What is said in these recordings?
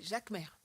Jacques Maire.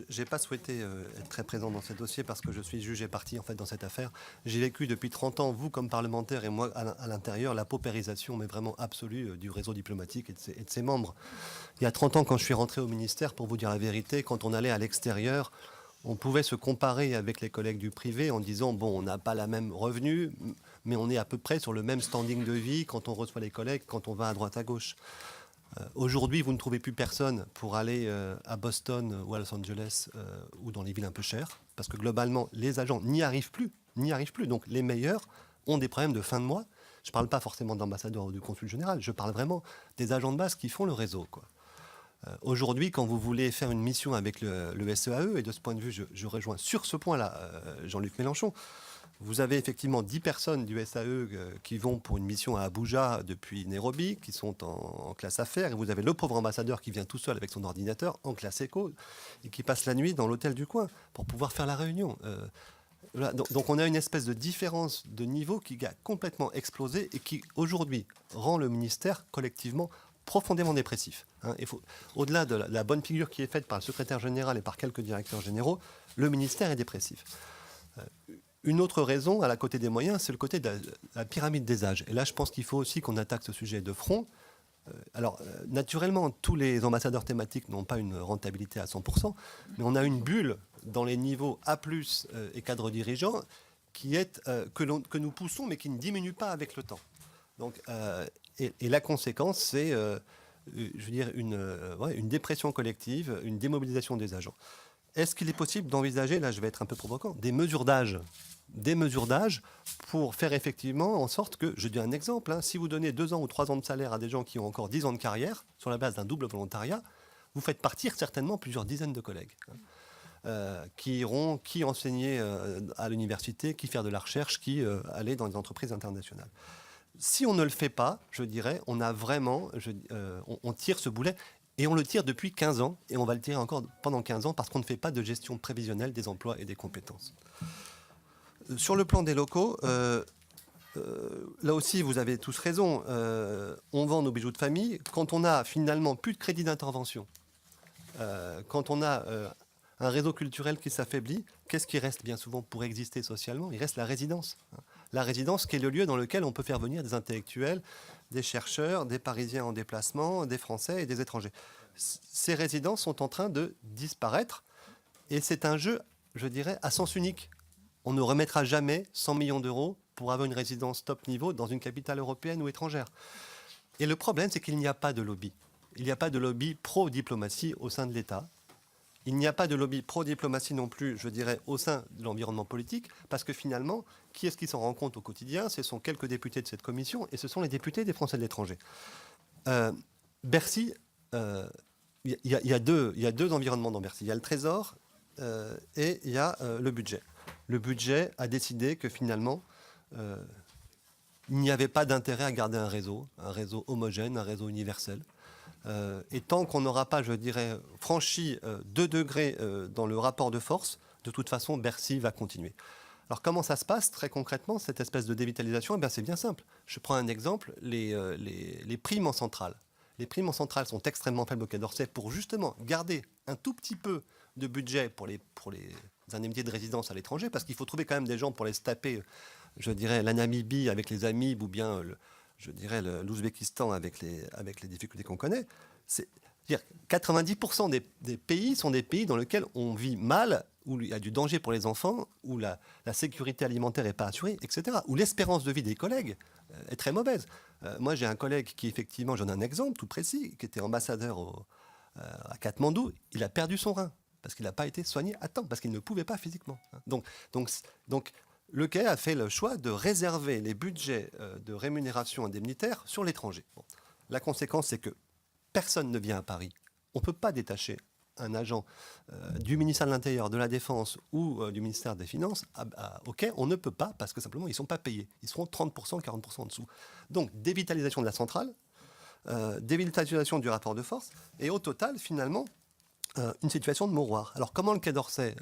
J'ai pas souhaité être très présent dans ce dossier parce que je suis juge et partie en fait dans cette affaire. J'ai vécu depuis 30 ans, vous comme parlementaire et moi à l'intérieur, la paupérisation mais vraiment absolue du réseau diplomatique et de ses membres. Il y a 30 ans, quand je suis rentré au ministère, pour vous dire la vérité, quand on allait à l'extérieur, on pouvait se comparer avec les collègues du privé en disant bon, on n'a pas la même revenu, mais on est à peu près sur le même standing de vie quand on reçoit les collègues, quand on va à droite à gauche. Aujourd'hui, vous ne trouvez plus personne pour aller à Boston ou à Los Angeles ou dans les villes un peu chères, parce que globalement, les agents n'y arrivent plus. Donc les meilleurs ont des problèmes de fin de mois. Je ne parle pas forcément de l'ambassadeur ou du consul général, je parle vraiment des agents de base qui font le réseau, quoi. Aujourd'hui, quand vous voulez faire une mission avec le SEAE, et de ce point de vue, je rejoins sur ce point-là Jean-Luc Mélenchon, vous avez effectivement 10 personnes du SAE qui vont pour une mission à Abuja depuis Nairobi, qui sont en classe affaires, et vous avez le pauvre ambassadeur qui vient tout seul avec son ordinateur en classe éco, et qui passe la nuit dans l'hôtel du coin pour pouvoir faire la réunion. Voilà, donc on a une espèce de différence de niveau qui a complètement explosé et qui aujourd'hui rend le ministère collectivement profondément dépressif. Au-delà de la bonne figure qui est faite par le secrétaire général et par quelques directeurs généraux, le ministère est dépressif. Une autre raison, à la côté des moyens, c'est le côté de la pyramide des âges. Et là, je pense qu'il faut aussi qu'on attaque ce sujet de front. Naturellement, tous les ambassadeurs thématiques n'ont pas une rentabilité à 100%, mais on a une bulle dans les niveaux A+, et cadres dirigeants qui est, que nous poussons, mais qui ne diminue pas avec le temps. Donc, et la conséquence, c'est je veux dire, une dépression collective, une démobilisation des agents. Est-ce qu'il est possible d'envisager, là je vais être un peu provocant, des mesures d'âge pour faire effectivement en sorte que, je dis un exemple, si vous donnez 2 ans ou 3 ans de salaire à des gens qui ont encore 10 ans de carrière, sur la base d'un double volontariat, vous faites partir certainement plusieurs dizaines de collègues qui iront, qui enseigner à l'université, qui faire de la recherche, qui aller dans des entreprises internationales. Si on ne le fait pas, je dirais, on a vraiment, on tire ce boulet, et on le tire depuis 15 ans, et on va le tirer encore pendant 15 ans, parce qu'on ne fait pas de gestion prévisionnelle des emplois et des compétences. Sur le plan des locaux, là aussi, vous avez tous raison, on vend nos bijoux de famille. Quand on a finalement plus de crédit d'intervention, quand on a un réseau culturel qui s'affaiblit, qu'est-ce qui reste bien souvent pour exister socialement? Il reste la résidence. La résidence qui est le lieu dans lequel on peut faire venir des intellectuels, des chercheurs, des Parisiens en déplacement, des Français et des étrangers. Ces résidences sont en train de disparaître et c'est un jeu, je dirais, à sens unique. On ne remettra jamais 100 millions d'euros pour avoir une résidence top niveau dans une capitale européenne ou étrangère. Et le problème, c'est qu'il n'y a pas de lobby. Il n'y a pas de lobby pro-diplomatie au sein de l'État. Il n'y a pas de lobby pro-diplomatie non plus, je dirais, au sein de l'environnement politique, parce que finalement, qui est-ce qui s'en rend compte au quotidien? Ce sont quelques députés de cette commission, et ce sont les députés des Français de l'étranger. Bercy, il y a deux environnements dans Bercy. Il y a le Trésor et il y a le budget. Le budget a décidé que finalement, il n'y avait pas d'intérêt à garder un réseau homogène, un réseau universel. Et tant qu'on n'aura pas, je dirais, franchi 2 degrés dans le rapport de force, de toute façon, Bercy va continuer. Alors comment ça se passe très concrètement, cette espèce de dévitalisation? C'est bien simple. Je prends un exemple, les primes en centrale. Les primes en centrale sont extrêmement faibles au Quai d'Orsay pour justement garder un tout petit peu de budget pour les indemnités de résidence à l'étranger, parce qu'il faut trouver quand même des gens pour les se taper, je dirais, la Namibie avec les Amibes ou bien je dirais l'Ouzbékistan avec les difficultés qu'on connaît. C'est-à-dire 90% des pays sont des pays dans lesquels on vit mal, où il y a du danger pour les enfants, où la sécurité alimentaire n'est pas assurée, etc. Où l'espérance de vie des collègues est très mauvaise. Moi, j'ai un collègue qui, effectivement, j'en ai un exemple tout précis, qui était ambassadeur à Katmandou. Il a perdu son rein parce qu'il n'a pas été soigné à temps, parce qu'il ne pouvait pas physiquement. Donc le Quai a fait le choix de réserver les budgets de rémunération indemnitaire sur l'étranger. Bon. La conséquence, c'est que personne ne vient à Paris. On ne peut pas détacher un agent du ministère de l'Intérieur, de la Défense ou du ministère des Finances au Quai. On ne peut pas parce que simplement, ils ne sont pas payés. Ils seront 30%, 40% en dessous. Donc, dévitalisation de la centrale, dévitalisation du rapport de force, et au total, finalement, une situation de mouroir. Alors, comment le Quai d'Orsay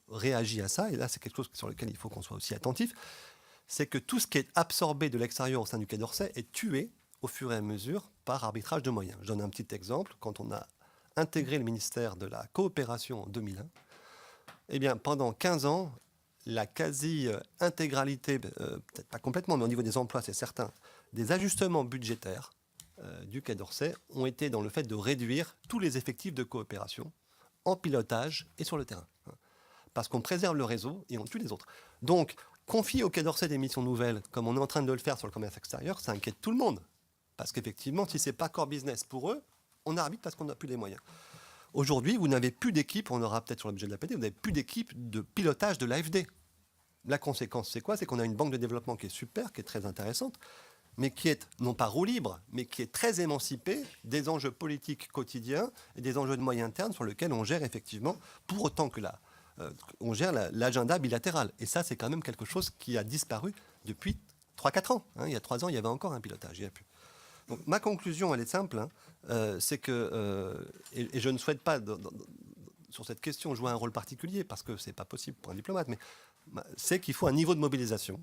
réagit à ça? Et là, c'est quelque chose sur lequel il faut qu'on soit aussi attentif. C'est que tout ce qui est absorbé de l'extérieur au sein du Quai d'Orsay est tué au fur et à mesure par arbitrage de moyens. Je donne un petit exemple. Quand on a intégré le ministère de la Coopération en 2001, eh bien, pendant 15 ans, la quasi-intégralité, peut-être pas complètement, mais au niveau des emplois, c'est certain, des ajustements budgétaires du Quai d'Orsay ont été dans le fait de réduire tous les effectifs de coopération en pilotage et sur le terrain. Parce qu'on préserve le réseau et on tue les autres. Donc, confier au Quai d'Orsay des missions nouvelles, comme on est en train de le faire sur le commerce extérieur, ça inquiète tout le monde. Parce qu'effectivement, si ce n'est pas core business pour eux, on arbitre parce qu'on n'a plus les moyens. Aujourd'hui, vous n'avez plus d'équipe, on aura peut-être sur le budget de l'APD, vous n'avez plus d'équipe de pilotage de l'AFD. La conséquence, c'est quoi? C'est qu'on a une banque de développement qui est super, qui est très intéressante, mais qui est non pas roue libre, mais qui est très émancipée des enjeux politiques quotidiens et des enjeux de moyen terme sur lesquels on gère effectivement, pour autant que on gère l'agenda bilatéral. Et ça, c'est quand même quelque chose qui a disparu depuis 3-4 ans. Il y a 3 ans, il y avait encore un pilotage, il n'y a plus. Donc, ma conclusion, elle est simple, c'est que, et je ne souhaite pas, sur cette question, jouer un rôle particulier, parce que ce n'est pas possible pour un diplomate, mais c'est qu'il faut un niveau de mobilisation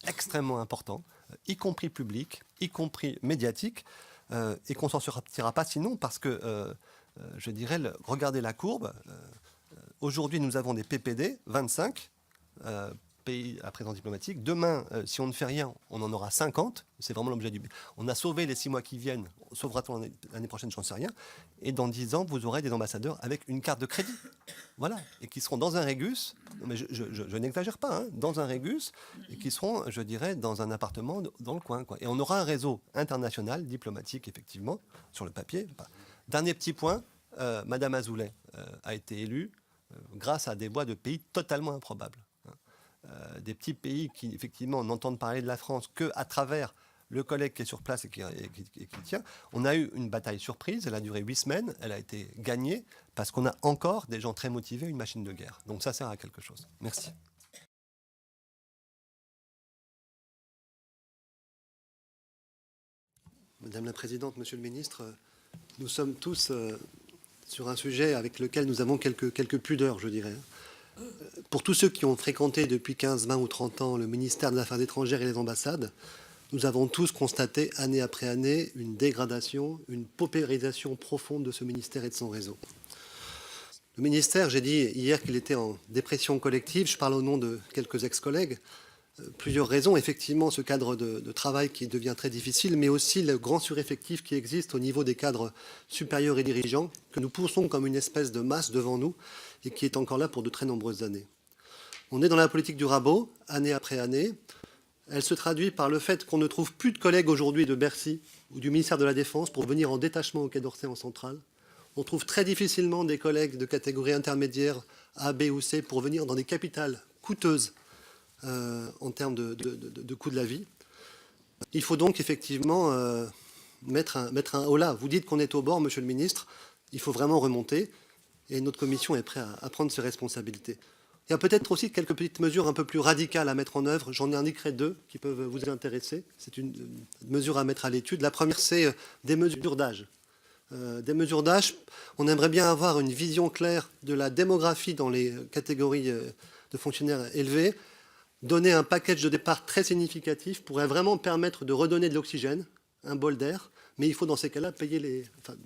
extrêmement important, y compris public, y compris médiatique, et qu'on ne s'en sortira pas sinon, parce que, je dirais, regardez la courbe. Aujourd'hui, nous avons des PPD, 25 pays à présence diplomatique. Demain, si on ne fait rien, on en aura 50. C'est vraiment l'objet du... On a sauvé les 6 mois qui viennent. On sauvera-t-on l'année prochaine, j'en sais rien. Et dans 10 ans, vous aurez des ambassadeurs avec une carte de crédit. Voilà. Et qui seront dans un régus. Mais je n'exagère pas. Dans un régus. Et qui seront, je dirais, dans un appartement dans le coin. Et on aura un réseau international, diplomatique, effectivement, sur le papier. Dernier petit point. Madame Azoulay a été élue grâce à des voix de pays totalement improbables. Des petits pays qui, effectivement, n'entendent parler de la France qu'à travers le collègue qui est sur place et qui tient. On a eu une bataille surprise, elle a duré 8 semaines, elle a été gagnée parce qu'on a encore des gens très motivés, une machine de guerre. Donc ça sert à quelque chose. Merci. Madame la Présidente, Monsieur le Ministre, nous sommes tous sur un sujet avec lequel nous avons quelques pudeurs, je dirais. Pour tous ceux qui ont fréquenté depuis 15, 20 ou 30 ans le ministère des Affaires étrangères et les ambassades, nous avons tous constaté, année après année, une dégradation, une paupérisation profonde de ce ministère et de son réseau. Le ministère, j'ai dit hier qu'il était en dépression collective, je parle au nom de quelques ex-collègues. Plusieurs raisons, effectivement, ce cadre de travail qui devient très difficile, mais aussi le grand sureffectif qui existe au niveau des cadres supérieurs et dirigeants, que nous poussons comme une espèce de masse devant nous, et qui est encore là pour de très nombreuses années. On est dans la politique du rabot, année après année. Elle se traduit par le fait qu'on ne trouve plus de collègues aujourd'hui de Bercy ou du ministère de la Défense pour venir en détachement au Quai d'Orsay en centrale. On trouve très difficilement des collègues de catégorie intermédiaire A, B ou C pour venir dans des capitales coûteuses en termes de coût de la vie. Il faut donc effectivement mettre un holà. Vous dites qu'on est au bord, Monsieur le Ministre. Il faut vraiment remonter. Et notre commission est prête à prendre ses responsabilités. Il y a peut-être aussi quelques petites mesures un peu plus radicales à mettre en œuvre. J'en indiquerai 2 qui peuvent vous intéresser. C'est une mesure à mettre à l'étude. La première, c'est des mesures d'âge. Des mesures d'âge, on aimerait bien avoir une vision claire de la démographie dans les catégories de fonctionnaires élevés. Donner un package de départ très significatif pourrait vraiment permettre de redonner de l'oxygène, un bol d'air. Mais il faut dans ces cas-là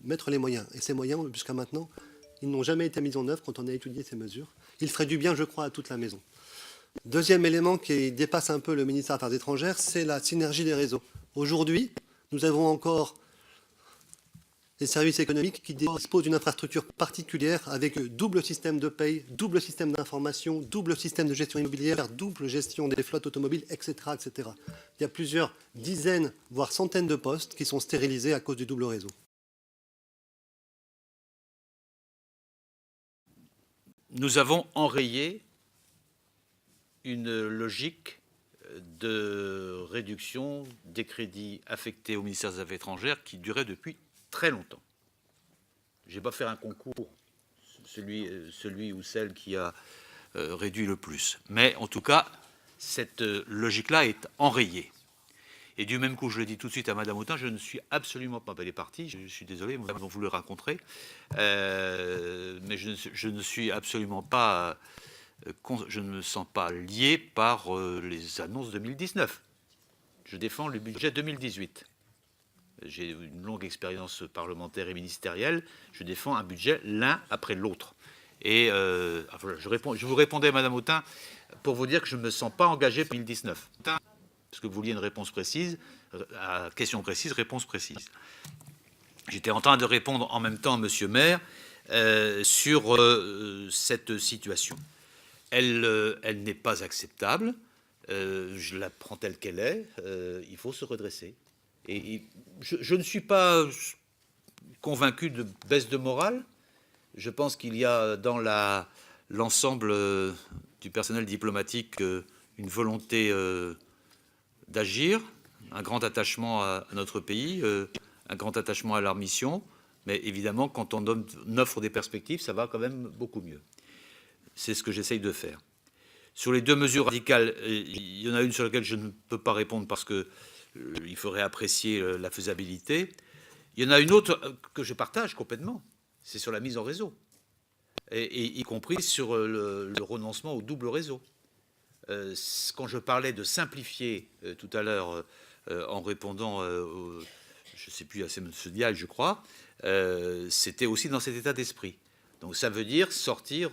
mettre les moyens. Et ces moyens, jusqu'à maintenant, ils n'ont jamais été mis en œuvre quand on a étudié ces mesures. Il ferait du bien, je crois, à toute la maison. Deuxième élément qui dépasse un peu le ministère des Affaires étrangères, c'est la synergie des réseaux. Aujourd'hui, nous avons encore des services économiques qui disposent d'une infrastructure particulière avec double système de paye, double système d'information, double système de gestion immobilière, double gestion des flottes automobiles, etc., etc. Il y a plusieurs dizaines, voire centaines de postes qui sont stérilisés à cause du double réseau. Nous avons enrayé une logique de réduction des crédits affectés au ministère des Affaires étrangères qui durait depuis très longtemps. Je ne vais pas faire un concours, celui ou celle qui a réduit le plus. Mais en tout cas, cette logique-là est enrayée. Et du même coup, je le dis tout de suite à Madame Autain, je ne suis absolument pas... Elle est partie, je suis désolé, nous avons voulu le rencontrer. Mais je ne suis absolument pas... je ne me sens pas lié par les annonces 2019. Je défends le budget 2018. j'ai une longue expérience parlementaire et ministérielle, je défends un budget l'un après l'autre. Et je vous répondais, Madame Autain, pour vous dire que je ne me sens pas engagé pour 2019. Parce que vous vouliez une réponse précise, à question précise, réponse précise. J'étais en train de répondre en même temps à Monsieur Maire sur cette situation. Elle n'est pas acceptable. Je la prends telle qu'elle est. Il faut se redresser. Et je ne suis pas convaincu de baisse de morale. Je pense qu'il y a dans l'ensemble du personnel diplomatique une volonté d'agir, un grand attachement à notre pays, un grand attachement à leur mission. Mais évidemment, quand on offre des perspectives, ça va quand même beaucoup mieux. C'est ce que j'essaye de faire. Sur les deux mesures radicales, il y en a une sur laquelle je ne peux pas répondre parce qu'il faudrait apprécier la faisabilité. Il y en a une autre que je partage complètement, c'est sur la mise en réseau, et y compris sur le renoncement au double réseau. Quand je parlais de simplifier tout à l'heure en répondant, je ne sais plus, à M. Dial, je crois, c'était aussi dans cet état d'esprit. Donc ça veut dire sortir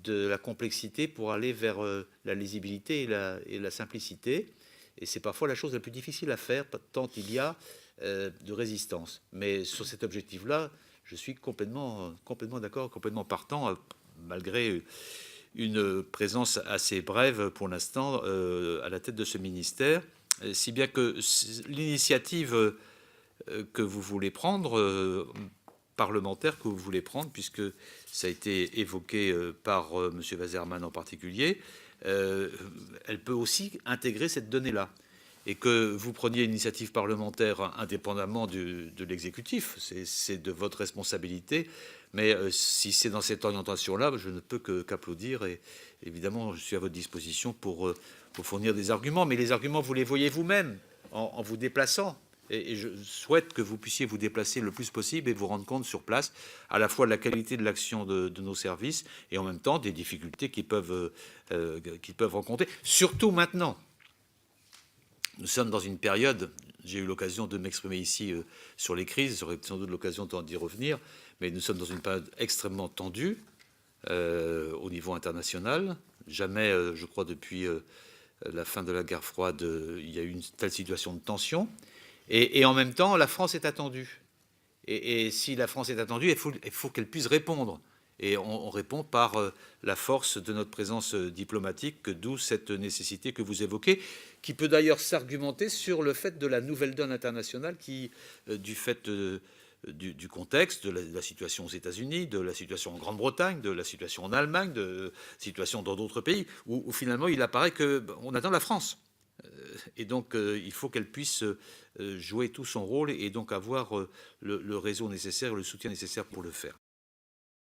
de la complexité pour aller vers la lisibilité et la simplicité. Et c'est parfois la chose la plus difficile à faire, tant il y a de résistance. Mais sur cet objectif-là, je suis complètement d'accord, complètement partant, malgré une présence assez brève pour l'instant à la tête de ce ministère. Si bien que l'initiative que vous voulez prendre, parlementaire que vous voulez prendre, puisque ça a été évoqué par M. Waserman en particulier, elle peut aussi intégrer cette donnée-là. Et que vous preniez une initiative parlementaire indépendamment de l'exécutif, c'est de votre responsabilité. Mais si c'est dans cette orientation-là, je ne peux qu'applaudir. Et évidemment, je suis à votre disposition pour fournir des arguments. Mais les arguments, vous les voyez vous-même en vous déplaçant. Et je souhaite que vous puissiez vous déplacer le plus possible et vous rendre compte sur place à la fois de la qualité de l'action de nos services et en même temps des difficultés qu'ils peuvent rencontrer. Surtout maintenant. Nous sommes dans une période, j'ai eu l'occasion de m'exprimer ici sur les crises, j'aurai sans doute l'occasion d'y revenir, mais nous sommes dans une période extrêmement tendue au niveau international. Jamais, je crois, depuis la fin de la guerre froide, il y a eu une telle situation de tension. Et en même temps, la France est attendue. Et si la France est attendue, il faut qu'elle puisse répondre. Et on répond par la force de notre présence diplomatique, d'où cette nécessité que vous évoquez, qui peut d'ailleurs s'argumenter sur le fait de la nouvelle donne internationale qui, du fait du contexte, de la situation aux États-Unis, de la situation en Grande-Bretagne, de la situation en Allemagne, de la situation dans d'autres pays, où finalement il apparaît qu'on attend la France. Et donc, il faut qu'elle puisse jouer tout son rôle et donc avoir le réseau nécessaire, le soutien nécessaire pour le faire.